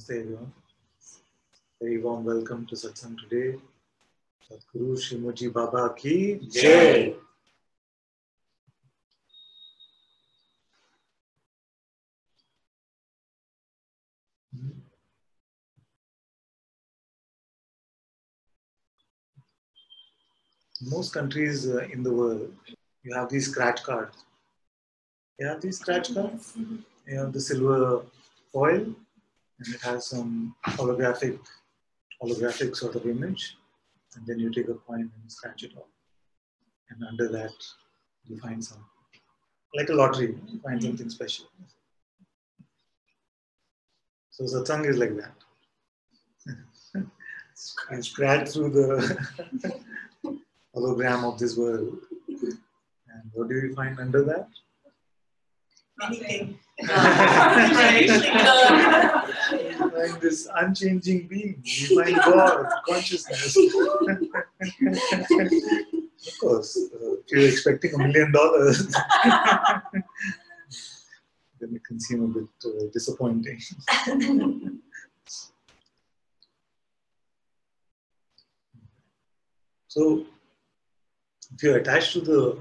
Namaste everyone. Very warm welcome to Satsang today. Sadhguru Shrimuji Baba ki Jai. In most countries in the world, you have these scratch cards. You have these scratch cards. You have the silver foil, and it has some holographic sort of image, and then you take a coin and scratch it off. And under that, you find some, like a lottery, you find something special. So Satsang is like that. You scratch through the hologram of this world. And what do you find under that? Anything. You find this unchanging being. You find God, consciousness. Of course, if you're expecting $1 million, then it can seem a bit disappointing. So, if you're attached to the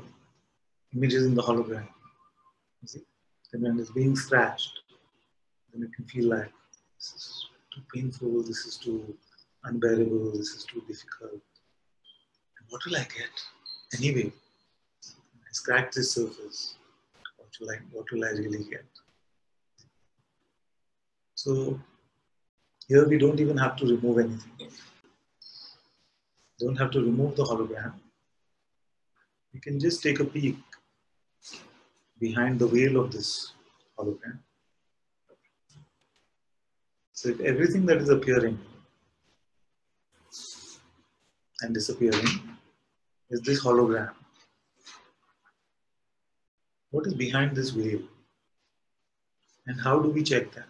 images in the hologram, you see, then when it's being scratched, then it can feel like this is too painful, this is too unbearable, this is too difficult. And what will I get? Anyway, I scratch this surface. What will I really get? So here we don't even have to remove anything. Don't have to remove the hologram. We can just take a peek behind the veil of this hologram. So if everything that is appearing and disappearing is this hologram, what is behind this veil? And how do we check that?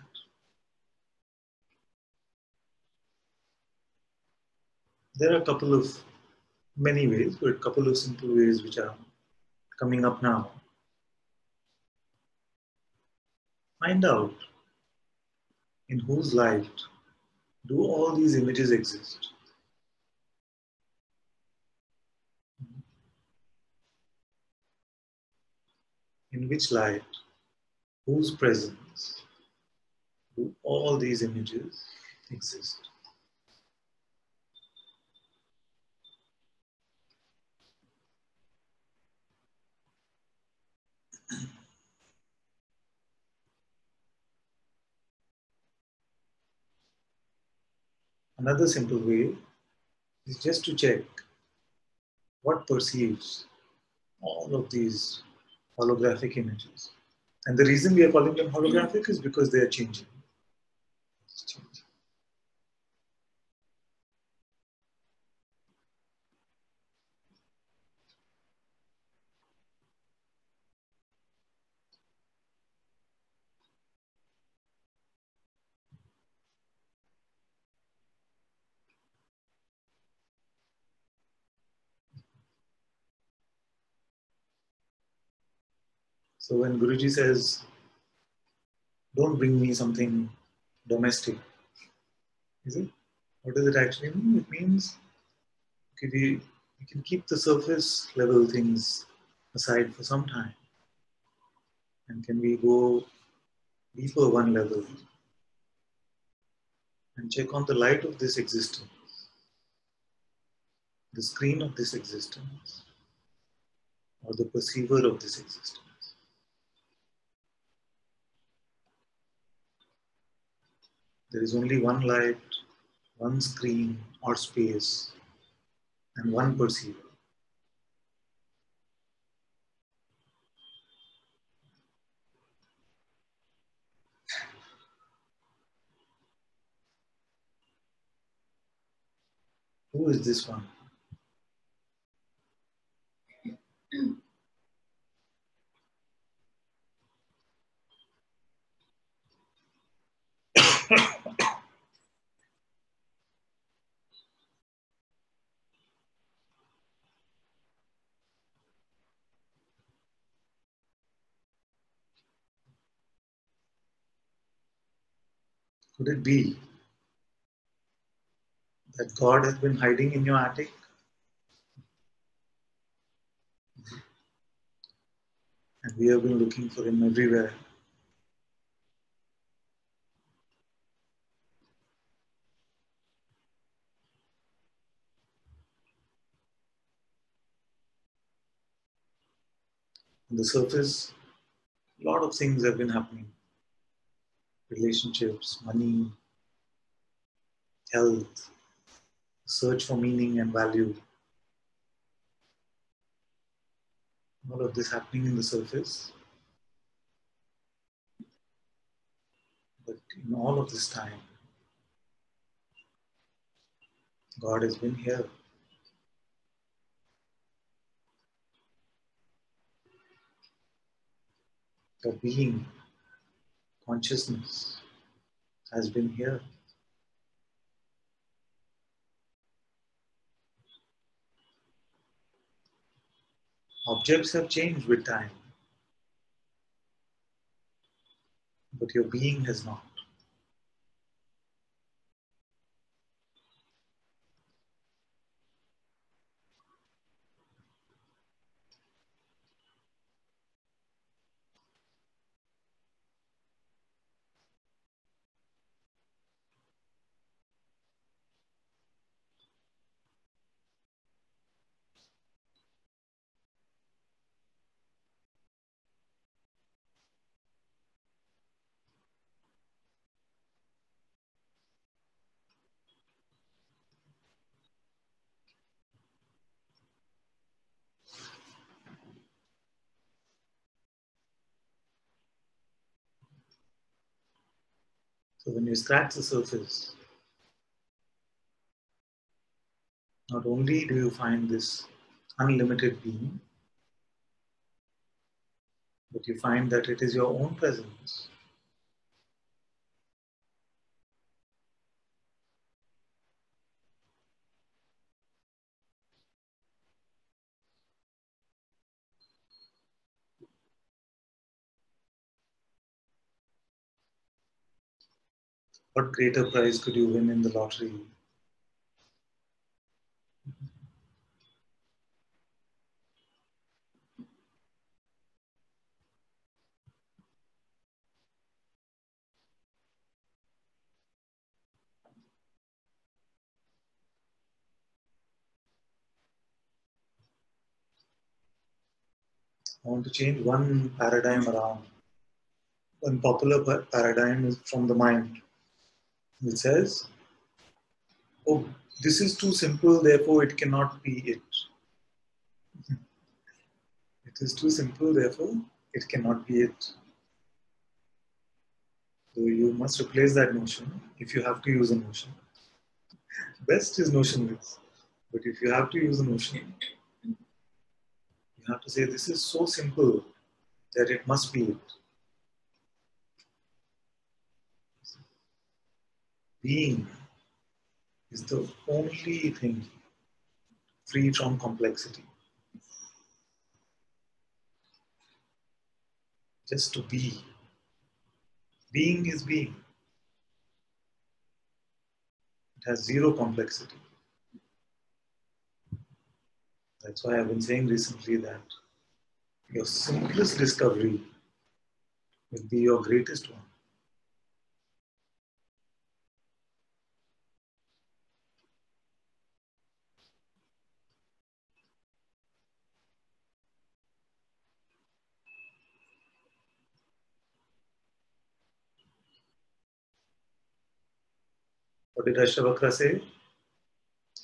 There are many ways, but a couple of simple ways which are coming up now. Find out in whose light do all these images exist. In which light, whose presence do all these images exist? Another simple way is just to check what perceives all of these holographic images. And the reason we are calling them holographic is because they are changing. So when Guruji says, don't bring me something domestic, is it? What does it actually mean? It means okay, we can keep the surface level things aside for some time. And can we go deeper one level and check on the light of this existence, the screen of this existence, or the perceiver of this existence? There is only one light, one screen or space, and one perceiver. Who is this one? Could it be that God has been hiding in your attic? And we have been looking for him everywhere. On the surface, a lot of things have been happening. Relationships, money, health, search for meaning and value. All of this happening in the surface. But in all of this time, God has been here. Your being, consciousness, has been here. Objects have changed with time, but your being has not. So when you scratch the surface, not only do you find this unlimited being, but you find that it is your own presence. What greater prize could you win in the lottery? I want to change one paradigm around. One popular paradigm is from the mind. It says, oh, this is too simple, therefore it cannot be it. It is too simple, therefore it cannot be it. So you must replace that notion if you have to use a notion. Best is notionless. But if you have to use a notion, you have to say this is so simple that it must be it. Being is the only thing free from complexity. Just to be. Being is being. It has zero complexity. That's why I've been saying recently that your simplest discovery will be your greatest one. What did Ashtavakra say?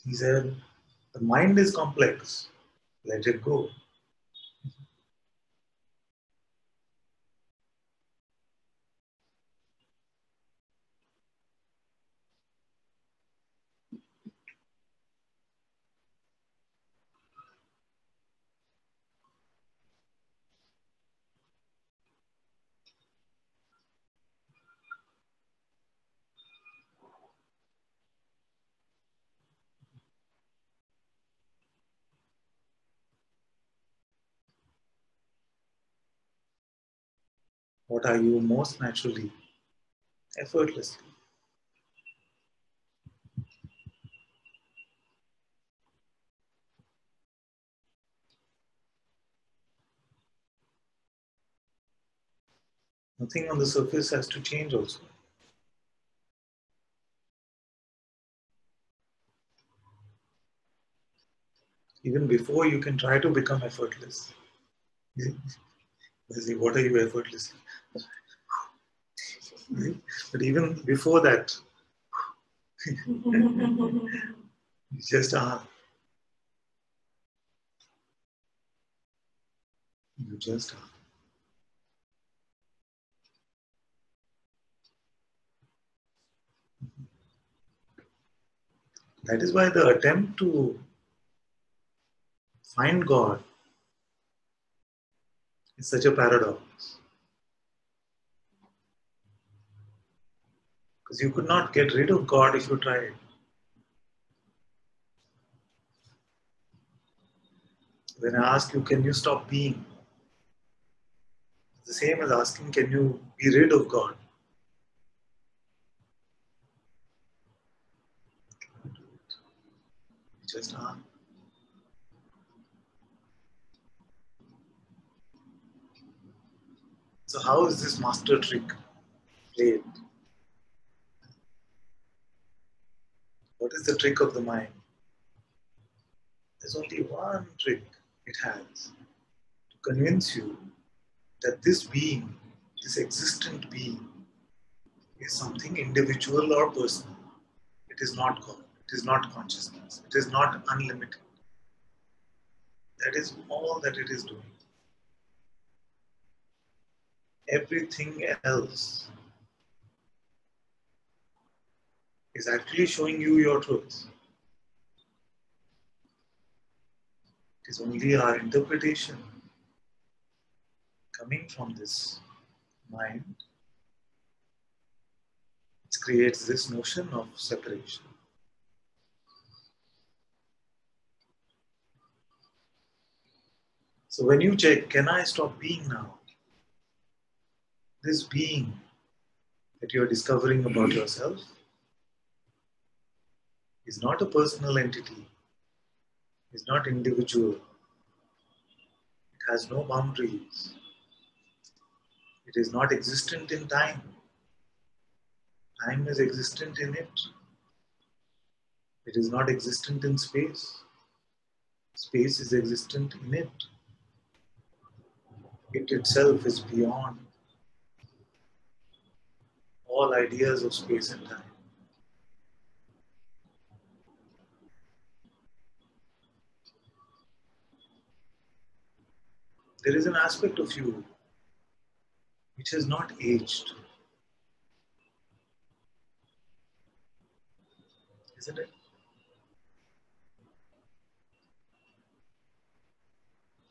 He said, the mind is complex. Let it go. What are you most naturally, effortlessly? Nothing on the surface has to change also. Even before you can try to become effortless. What are you effortless? But even before that, you just are. You just are. That is why the attempt to find God is such a paradox. Because you could not get rid of God if you tried. When I ask you, can you stop being? It's the same as asking, can you be rid of God? You just are. So how is this master trick played? What is the trick of the mind? There's only one trick it has to convince you that this being, this existent being, is something individual or personal. It is not God. It is not consciousness. It is not unlimited. That is all that it is doing. Everything else is actually showing you your truth. It is only our interpretation coming from this mind which creates this notion of separation. So when you check, can I stop being now? This being that you are discovering about yourself is not a personal entity, is not individual, it has no boundaries, it is not existent in time. Time is existent in it. It is not existent in space. Space is existent in it. It itself is beyond all ideas of space and time. There is an aspect of you which has not aged, isn't it?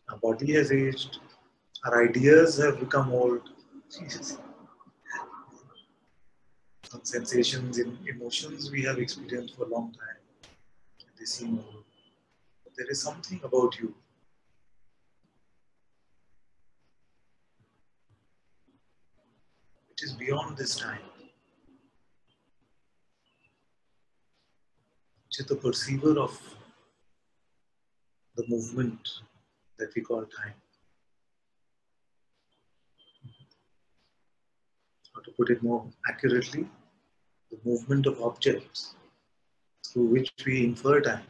Our body has aged, our ideas have become old. Some sensations and emotions we have experienced for a long time, they seem old. But there is something about you which is beyond this time, which is the perceiver of the movement that we call time. Or to put it more accurately, the movement of objects through which we infer time.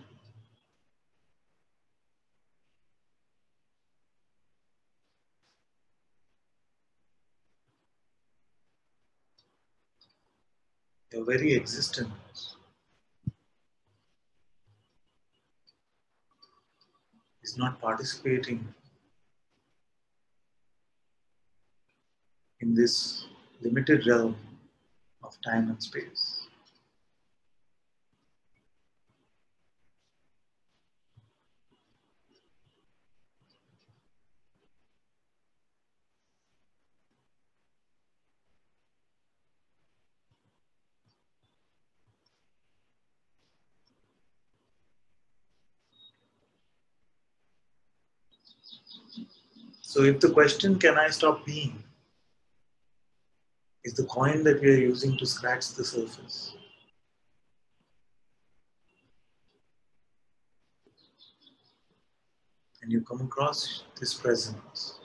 Your very existence is not participating in this limited realm of time and space. So if the question, can I stop being, is the coin that we are using to scratch the surface, and you come across this presence,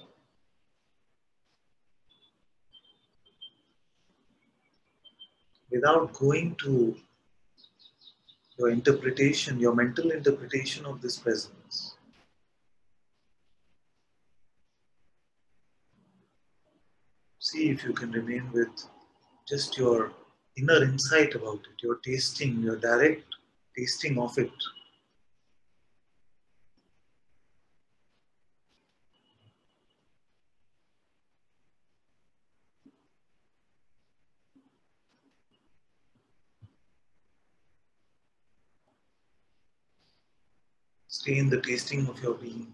without going to your interpretation, your mental interpretation of this presence. See if you can remain with just your inner insight about it, your tasting, your direct tasting of it. Stay in the tasting of your being.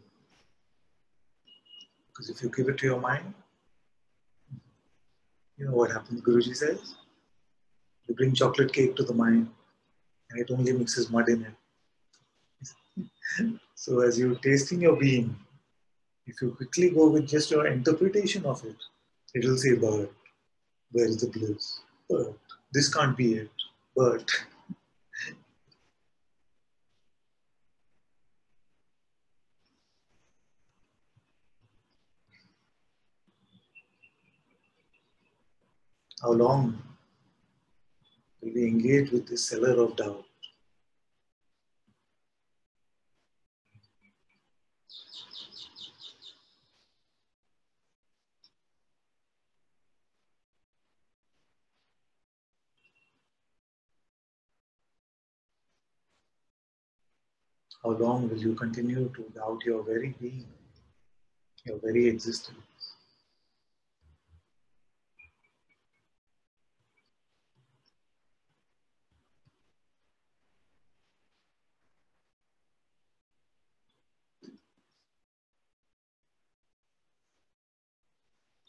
Because if you give it to your mind, you know what happens, Guruji says? You bring chocolate cake to the mind and it only mixes mud in it. So as you're tasting your being, if you quickly go with just your interpretation of it, it will say, but where is the bliss? But this can't be it. But how long will we engage with this cellar of doubt? How long will you continue to doubt your very being, your very existence?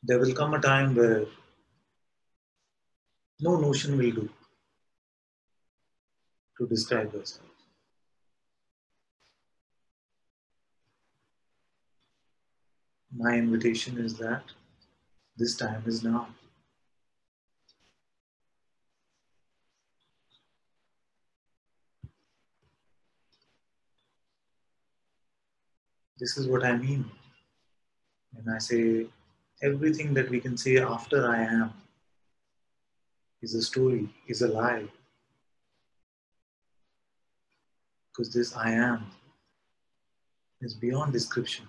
There will come a time where no notion will do to describe yourself. My invitation is that this time is now. This is what I mean when I say everything that we can say after I am is a story, is a lie. Because this I am is beyond description.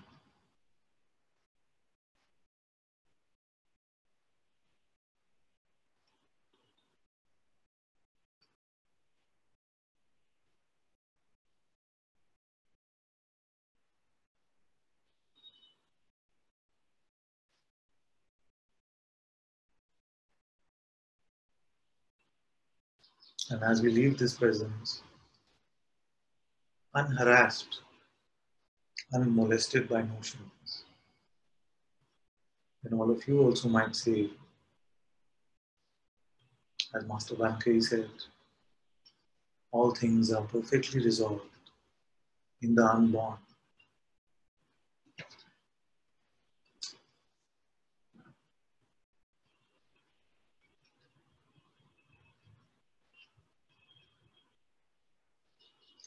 And as we leave this presence, unharassed, unmolested by notions, then all of you also might say, as Master Bankei said, all things are perfectly resolved in the unborn.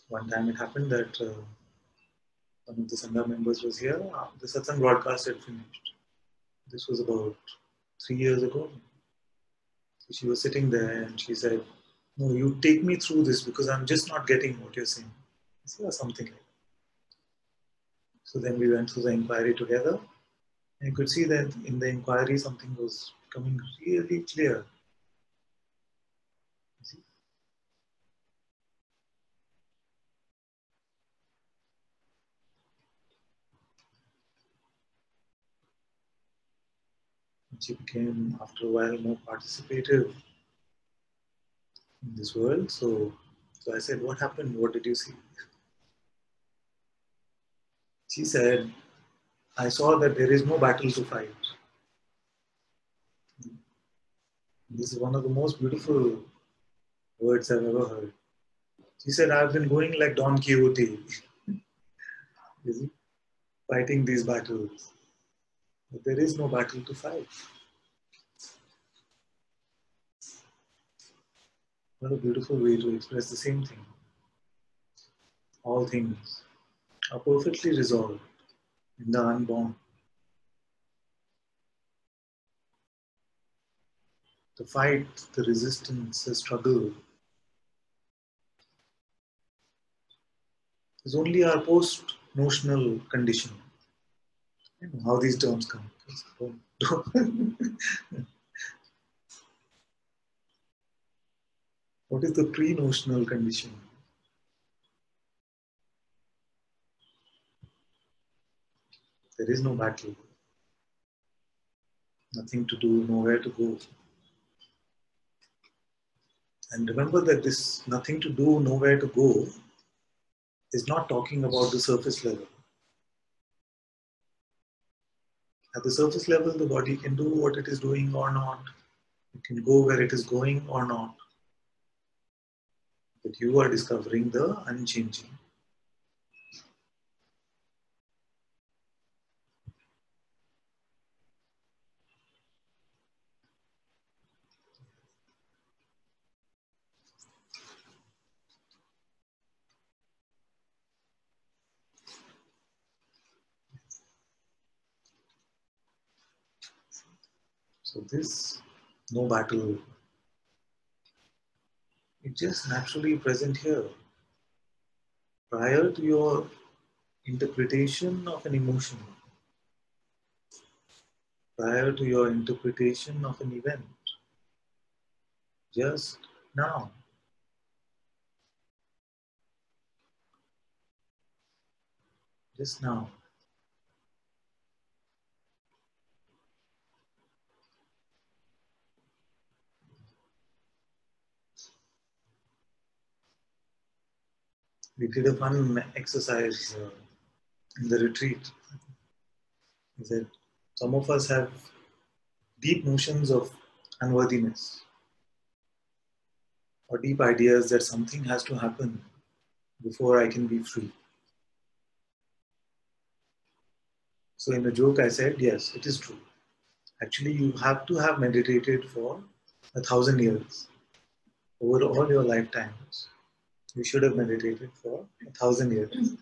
One time it happened that one of the Sangha members was here. The Satsang broadcast had finished. This was about 3 years ago. So she was sitting there and she said, no, you take me through this because I'm just not getting what you're saying. I said, "Oh, something like that." So then we went through the inquiry together. And you could see that in the inquiry something was becoming really clear. You see? And she became, after a while, more participative in this world. So I said, what happened? What did you see? She said, I saw that there is no battle to fight. This is one of the most beautiful words I've ever heard. She said, I've been going like Don Quixote, you see, fighting these battles. But there is no battle to fight. What a beautiful way to express the same thing. All things are perfectly resolved in the unborn. the fight, the resistance, the struggle is only our post-notional condition. You know how these terms come. What is the pre-notional condition? There is no battle, nothing to do, nowhere to go. And remember that this nothing to do, nowhere to go is not talking about the surface level. At the surface level, the body can do what it is doing or not. It can go where it is going or not. But you are discovering the unchanging. So this no battle, it's just naturally present here. Prior to your interpretation of an emotion, prior to your interpretation of an event, just now. Just now. We did a fun exercise in the retreat. Is that some of us have deep notions of unworthiness or deep ideas that something has to happen before I can be free. So in a joke I said, yes, it is true. Actually, you have to have meditated for 1,000 years. Over all your lifetimes, you should have meditated for 1,000 years.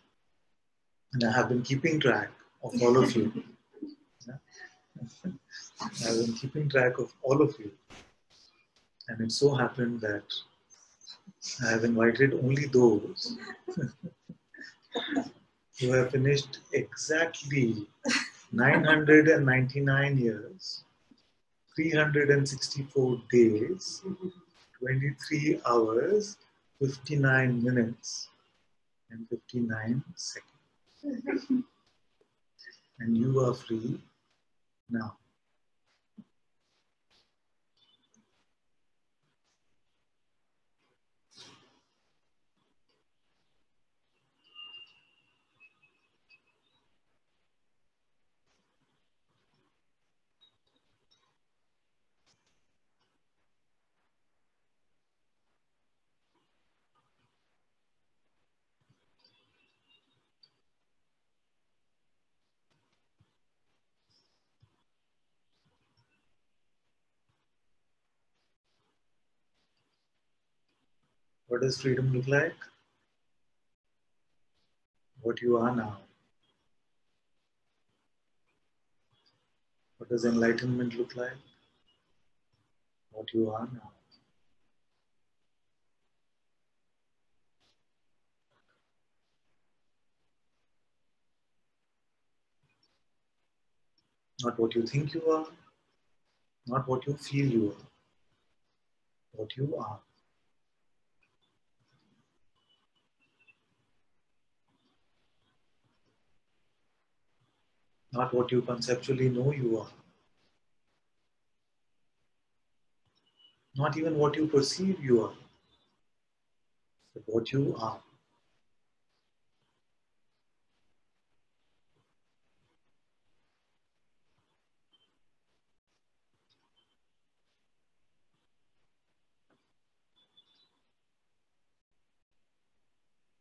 And I have been keeping track of all of you. I have been keeping track of all of you. And it so happened that I have invited only those who have finished exactly 999 years, 364 days, 23 hours, 59 minutes, and 59 seconds. And you are free now. What does freedom look like? What you are now. What does enlightenment look like? What you are now. Not what you think you are, not what you feel you are, what you are. Not what you conceptually know you are, not even what you perceive you are, but what you are.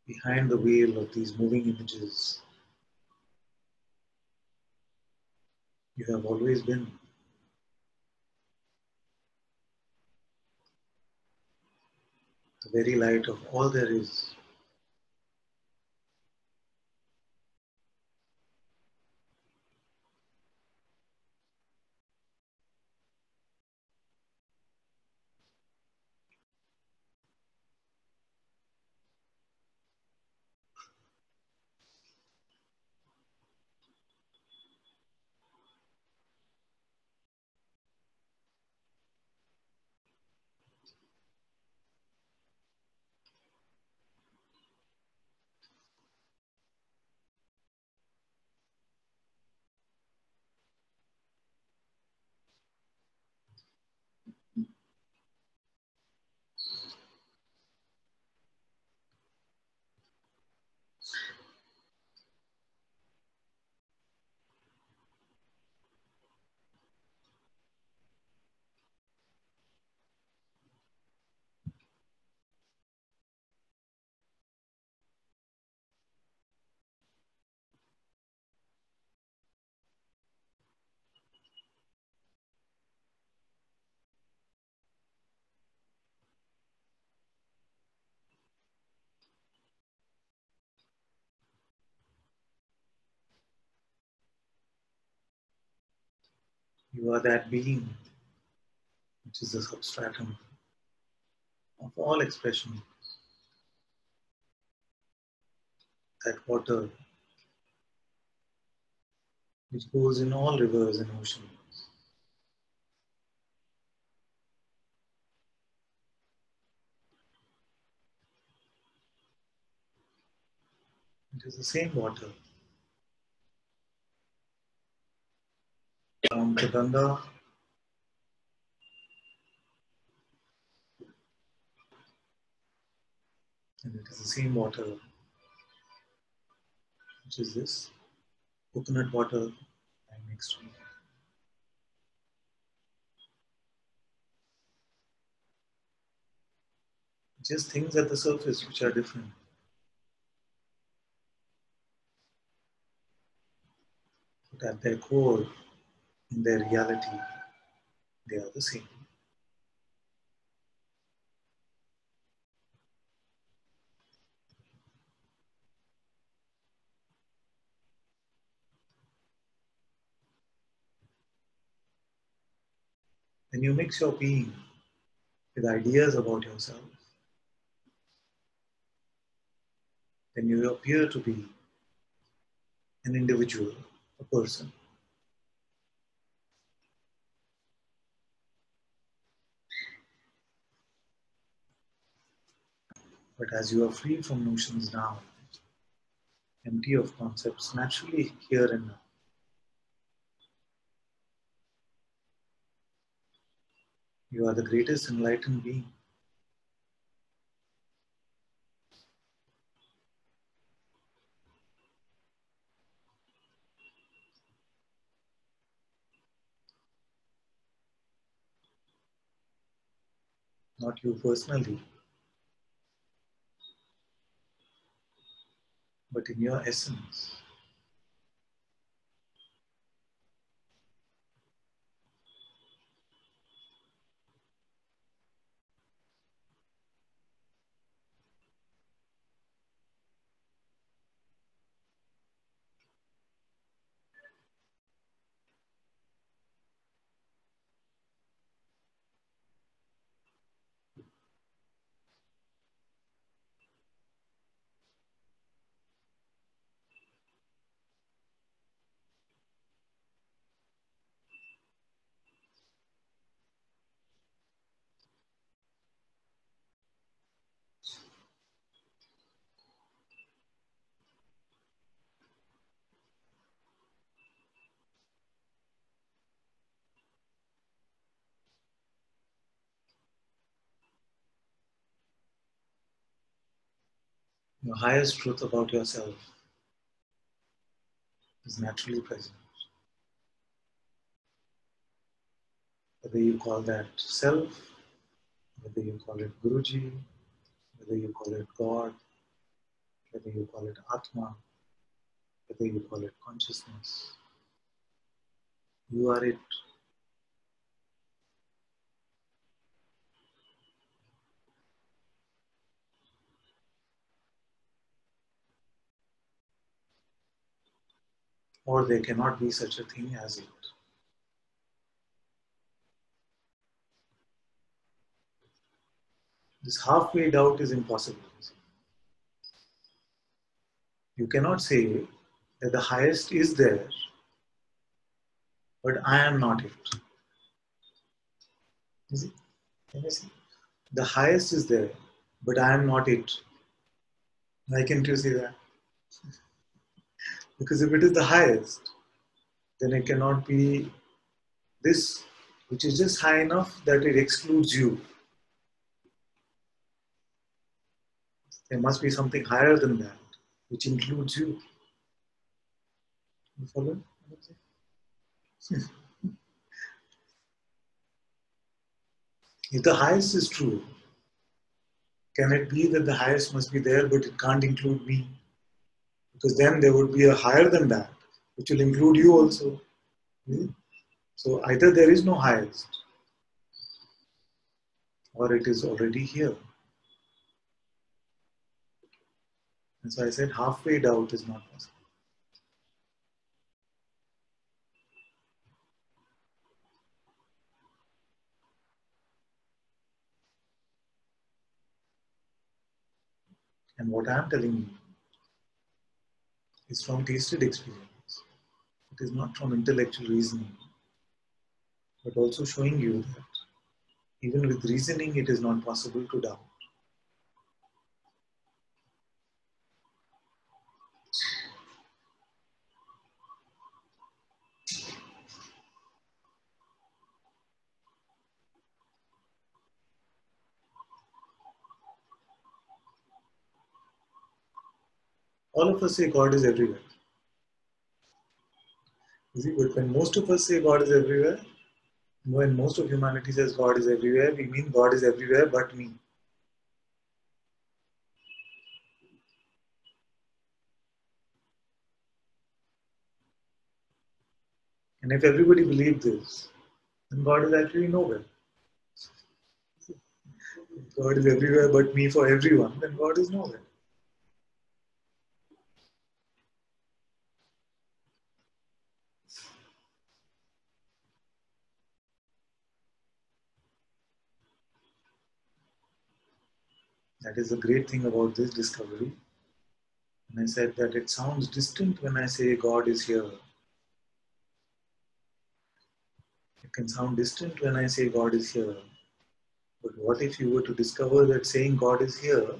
Behind the veil of these moving images, you have always been. The very light of all there is. You are that being which is the substratum of all expression. That water which goes in all rivers and oceans. It is the same water down to Ganga, and it is the same water which is this coconut water I mixed with. Just things at the surface which are different. But at their core, in their reality, they are the same. When you mix your being with ideas about yourself, then you appear to be an individual, a person. But as you are free from notions now, empty of concepts, naturally here and now, you are the greatest enlightened being. Not you personally, but in your essence. Your highest truth about yourself is naturally present. Whether you call that self, whether you call it Guruji, whether you call it God, whether you call it Atma, whether you call it consciousness, you are it. Or there cannot be such a thing as it. This halfway doubt is impossible. You cannot say that the highest is there, but I am not it. Is it? Can I say? The highest is there, but I am not it. Why can't you say that? Because if it is the highest, then it cannot be this, which is just high enough that it excludes you. There must be something higher than that, which includes you. You follow? If the highest is true, can it be that the highest must be there, but it can't include me? Because then there would be a higher than that, which will include you also. So either there is no highest, or it is already here. And so I said halfway doubt is not possible. And what I am telling you is from tasted experience. It is not from intellectual reasoning, but also showing you that even with reasoning, it is not possible to doubt. All of us say God is everywhere. You see, but when most of us say God is everywhere, when most of humanity says God is everywhere, we mean God is everywhere but me. And if everybody believed this, then God is actually nowhere. If God is everywhere but me for everyone, then God is nowhere. That is the great thing about this discovery. And I said that it sounds distant when I say God is here. It can sound distant when I say God is here. But what if you were to discover that saying God is here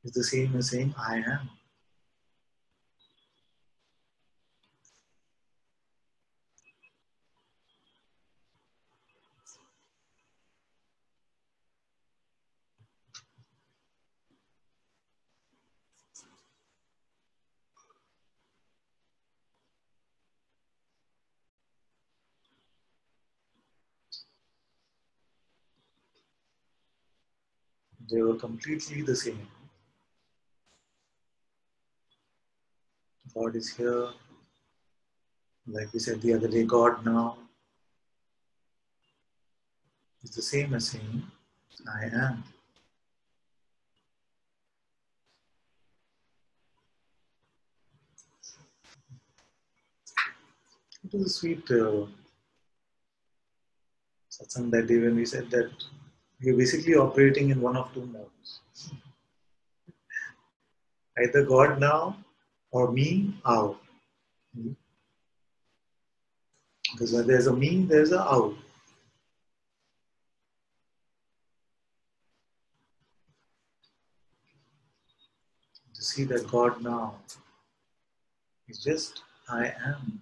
is the same as saying I am? They were completely the same. God is here. Like we said the other day, God now is the same as saying I am. It was a sweet satsang that day when we said that we are basically operating in one of two modes. Either God now or me out. Because where there's a me, there's a out. To see that God now is just I am.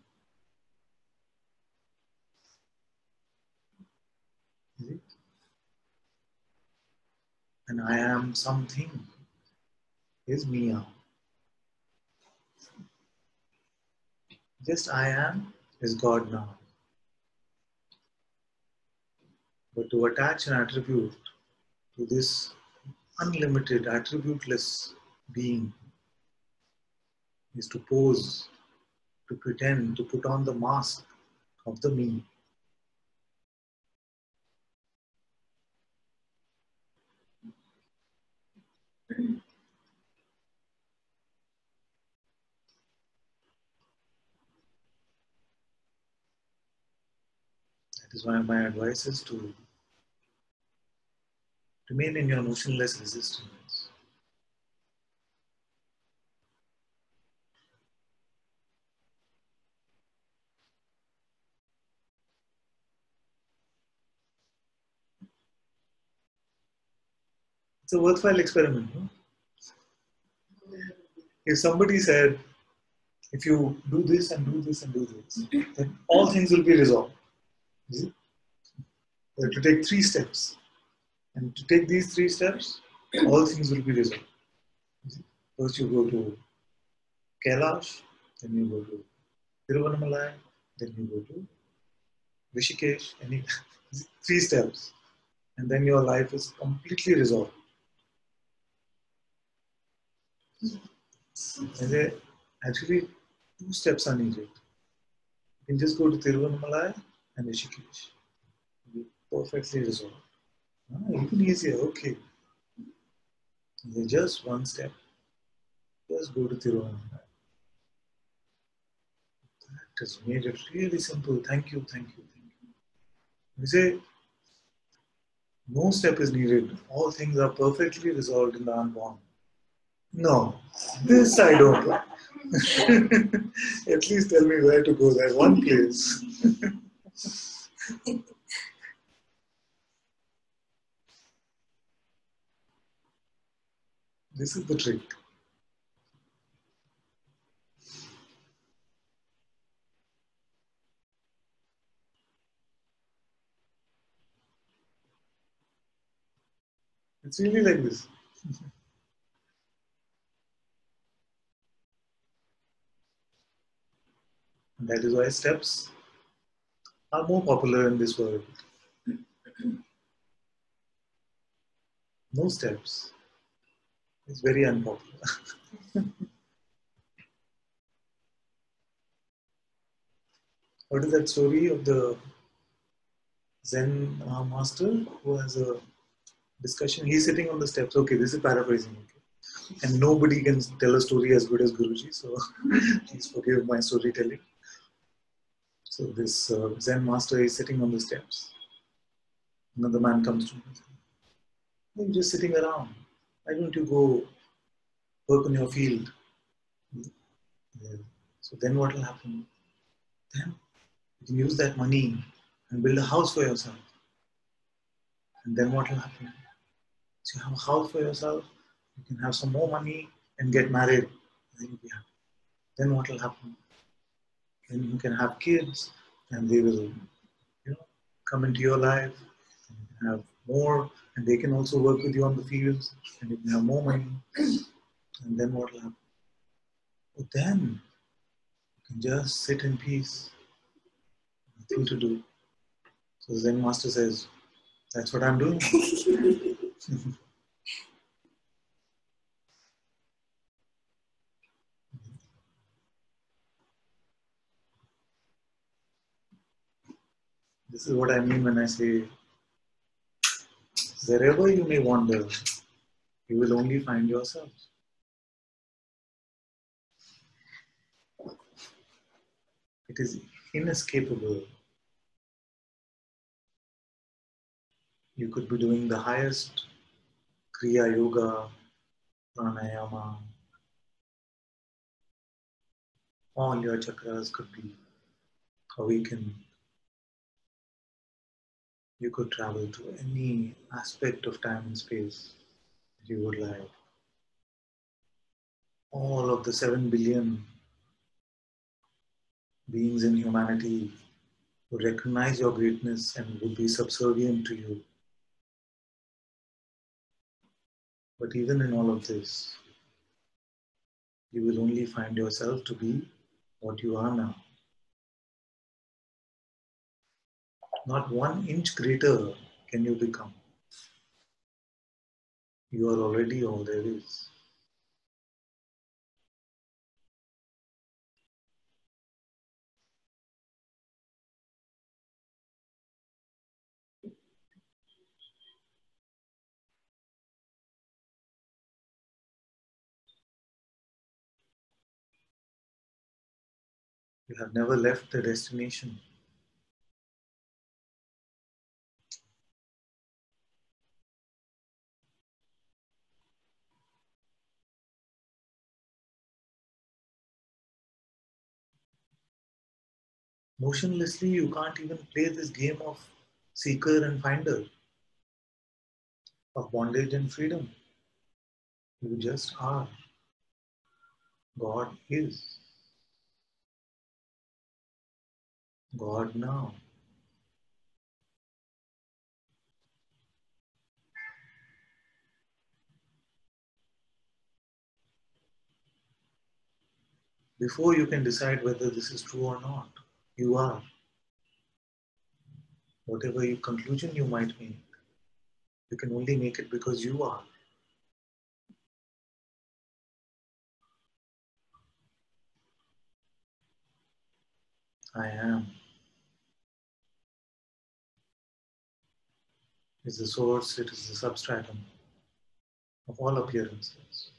Is it? And I am something is me out. Just I am is God now. But to attach an attribute to this unlimited, attributeless being is to pose, to pretend, to put on the mask of the me. That is why my advice is to remain in your notionless resistance. It's a worthwhile experiment. No? If somebody said, if you do this and do this and do this, then all things will be resolved. You see? You have to take 3 steps. And to take these 3 steps, all things will be resolved. You see? First you go to Kilash, then you go to Tiruvannamalai, then you go to Rishikesh, and 3 steps. And then your life is completely resolved. And there, actually, 2 steps are needed. You can just go to Tiruvannamalai and Rishikesh. You'll be perfectly resolved. Even easier, okay. Just 1 step. Just go to Tiruvannamalai. That has made it really simple. Thank you, thank you, thank you. You say, no step is needed. All things are perfectly resolved in the unborn. No, this I don't like. At least tell me where to go. That one place. This is the trick. It's really like this. And that is why steps are more popular in this world. No steps. It's very unpopular. What is that story of the Zen master who has a discussion? He's sitting on the steps. Okay, this is paraphrasing. Okay. And nobody can tell a story as good as Guruji. So please forgive my storytelling. So this Zen master is sitting on the steps. Another man comes to him and says, "Hey, you're just sitting around. Why don't you go work in your field?" Yeah. So then what will happen? Then you can use that money and build a house for yourself. And then what will happen? So you have a house for yourself, you can have some more money and get married. Then you'll be happy. Then what will happen? Then you can have kids and they will, come into your life. And you can have more and they can also work with you on the fields and you can have more money. And then what will happen? But then you can just sit in peace, nothing to do. So the Zen master says, that's what I'm doing. This is what I mean when I say, wherever you may wander, you will only find yourself. It is inescapable. You could be doing the highest Kriya Yoga, Pranayama, all your chakras could be awakened. You could travel to any aspect of time and space that you would like. All of the 7 billion beings in humanity would recognize your greatness and would be subservient to you. But even in all of this, you will only find yourself to be what you are now. Not 1 inch greater can you become. You are already all there is. You have never left the destination. Motionlessly, you can't even play this game of seeker and finder, of bondage and freedom. You just are. God is. God now. Before you can decide whether this is true or not, you are. Whatever conclusion you might make, you can only make it because you are. I am is the source, it is the substratum of all appearances.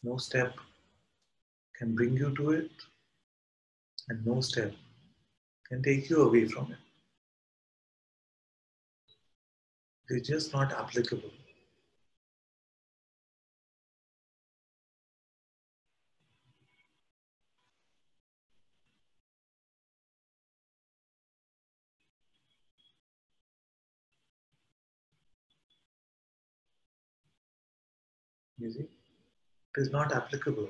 No step can bring you to it, and no step can take you away from it. It's just not applicable. You see? It is not applicable.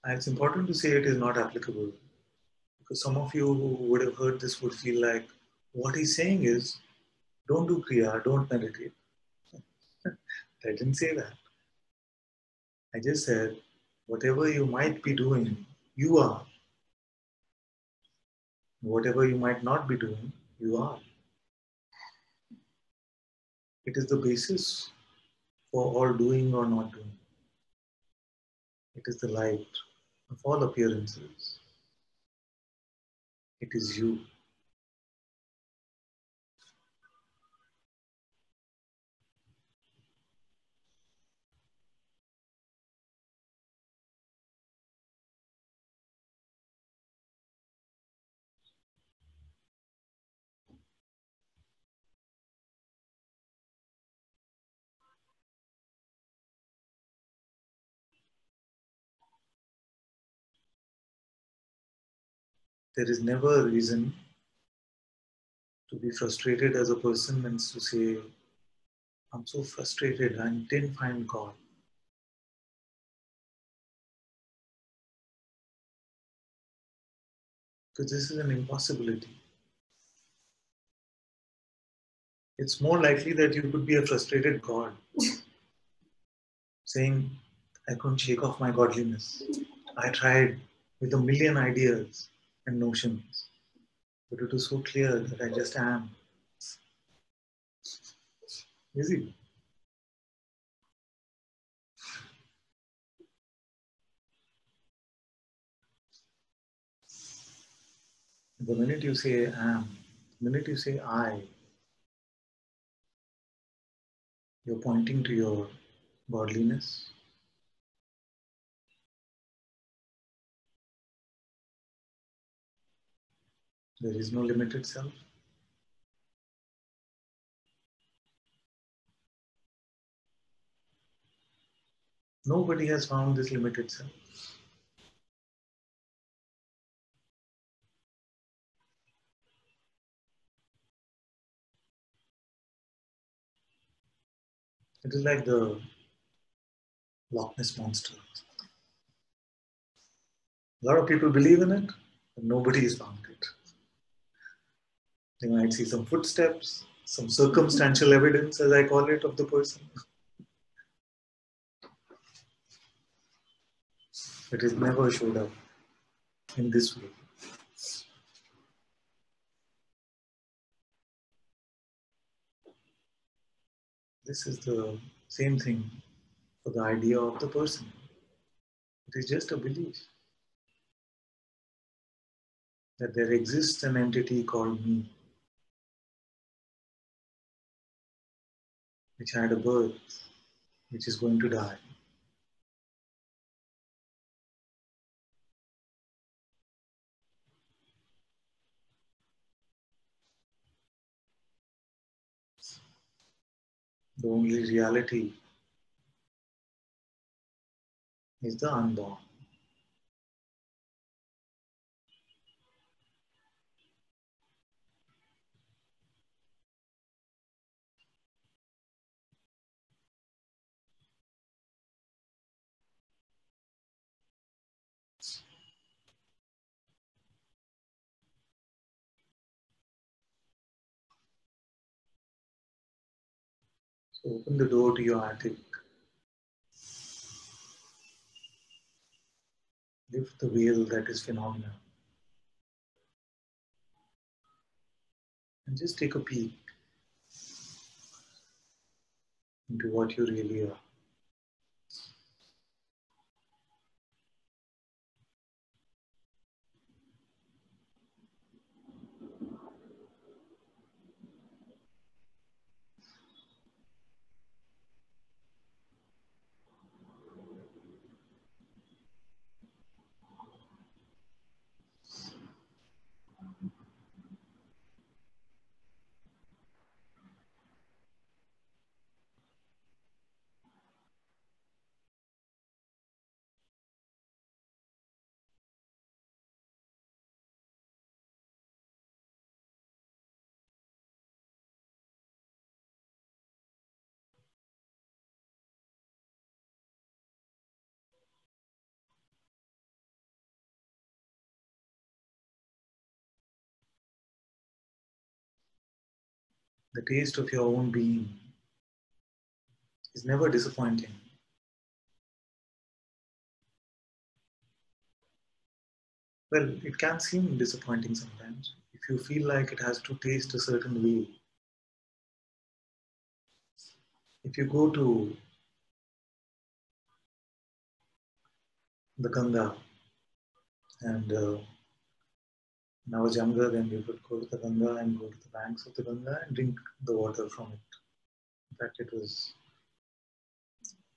And it's important to say it is not applicable because some of you who would have heard this would feel like what he's saying is don't do Kriya, don't meditate. I didn't say that. I just said whatever you might be doing, you are. Whatever you might not be doing, you are. It is the basis for all doing or not doing. It is the light of all appearances. It is you. There is never a reason to be frustrated as a person and to say, I'm so frustrated, I didn't find God. Because this is an impossibility. It's more likely that you could be a frustrated God, saying, I couldn't shake off my godliness. I tried with a million ideas and notions, but it was so clear that I just am. Is it? The minute you say am, the minute you say I, you're pointing to your godliness. There is no limited self. Nobody has found this limited self. It is like the Loch Ness monster. A lot of people believe in it, but nobody has found it. They might see some footsteps, some circumstantial evidence, as I call it, of the person. It has never showed up in this way. This is the same thing for the idea of the person. It is just a belief that there exists an entity called me, which had a birth, which is going to die. The only reality is the unborn. So open the door to your attic. Lift the veil that is phenomena. And just take a peek. into what you really are. The taste of your own being is never disappointing. Well, it can seem disappointing sometimes if you feel like it has to taste a certain way. If you go to the Ganga and when I was younger, then we would go to the Ganga and go to the banks of the Ganga and drink the water from it. In fact, it was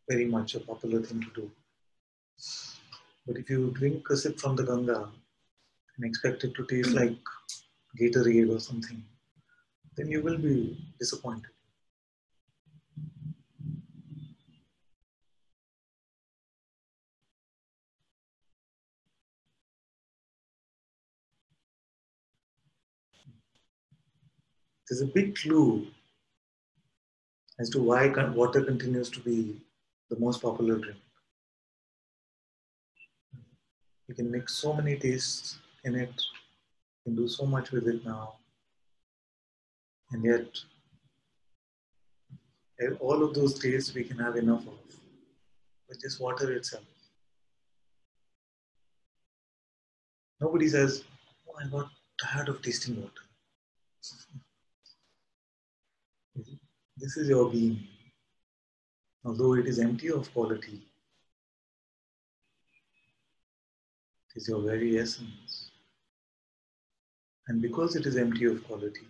very much a popular thing to do. But if you drink a sip from the Ganga and expect it to taste like Gatorade or something, then you will be disappointed. There's a big clue as to why water continues to be the most popular drink. You can mix so many tastes in it, you can do so much with it now, and yet all of those tastes we can have enough of with just water itself. Nobody says, "Oh, I got tired of tasting water." This is your being. Although it is empty of quality, it is your very essence. And because it is empty of quality,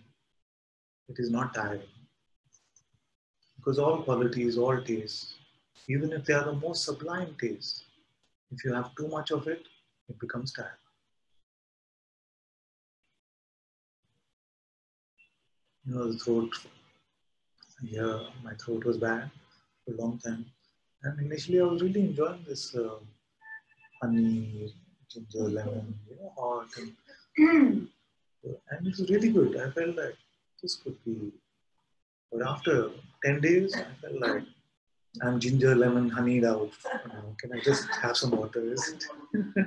it is not tiring. Because all qualities, all tastes, even if they are the most sublime tastes, if you have too much of it, it becomes tiring. The throat, yeah, my throat was bad for a long time. And initially I was really enjoying this honey, ginger, lemon, hot. And it was really good. I felt like this could be. But after 10 days, I felt like I'm ginger, lemon, honeyed out. Can I just have some water? Isn't it?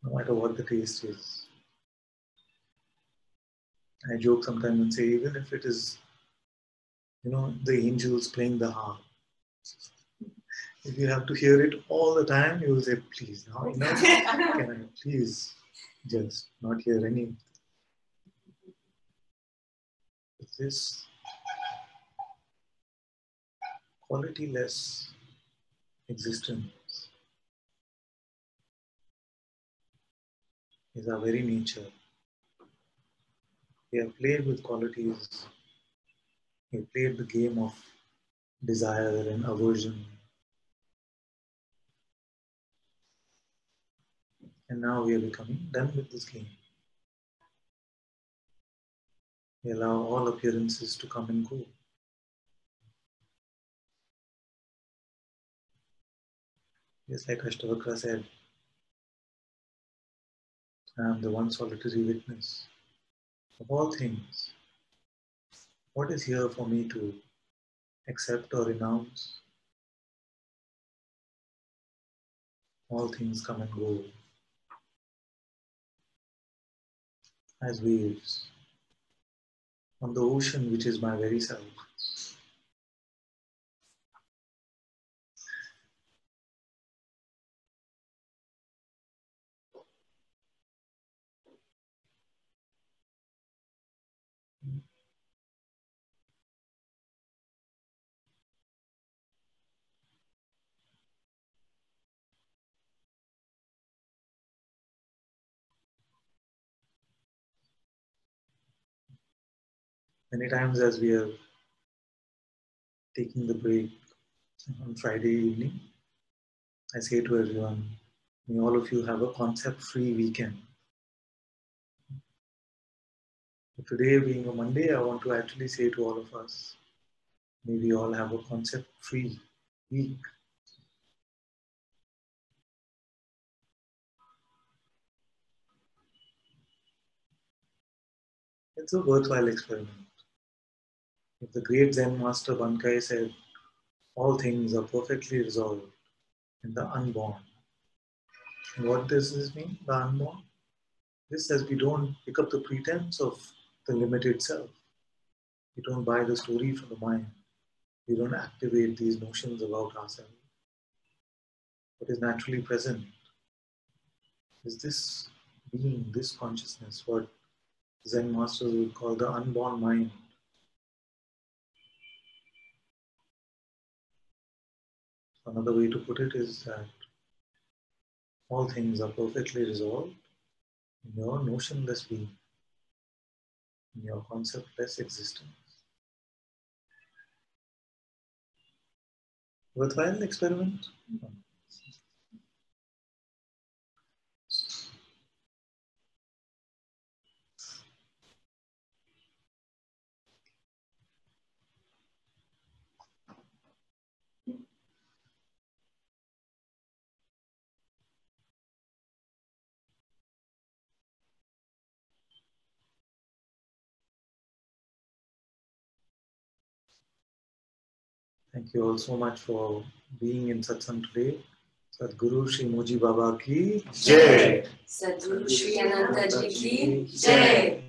No matter what the taste is. I joke sometimes and say, even if it is, the angels playing the harp, if you have to hear it all the time, you will say, please, now enough. Can I please just not hear any of this quality-less existence is our very nature. We have played with qualities. We have played the game of desire and aversion. And now we are becoming done with this game. We allow all appearances to come and go. Just like Ashtavakra said, I am the one solitary witness of all things. What is here for me to accept or renounce? All things come and go as waves on the ocean which is my very self. Many times as we are taking the break on Friday evening, I say to everyone, may all of you have a concept-free weekend. Today being a Monday, I want to actually say to all of us, may we all have a concept-free week. It's a worthwhile experiment. If the great Zen master Bankai said, all things are perfectly resolved in the unborn. And what does this mean, the unborn? This says we don't pick up the pretense of the limited self. We don't buy the story from the mind. We don't activate these notions about ourselves. What is naturally present is this being, this consciousness, what Zen masters would call the unborn mind. Another way to put it is that all things are perfectly resolved in your notionless being, in your conceptless existence. Worthwhile experiment? Thank you all so much for being in Satsang today. Sadhguru Shri Moji Baba ki Jai. Sadhguru Shri Ananta Ji ki Jai.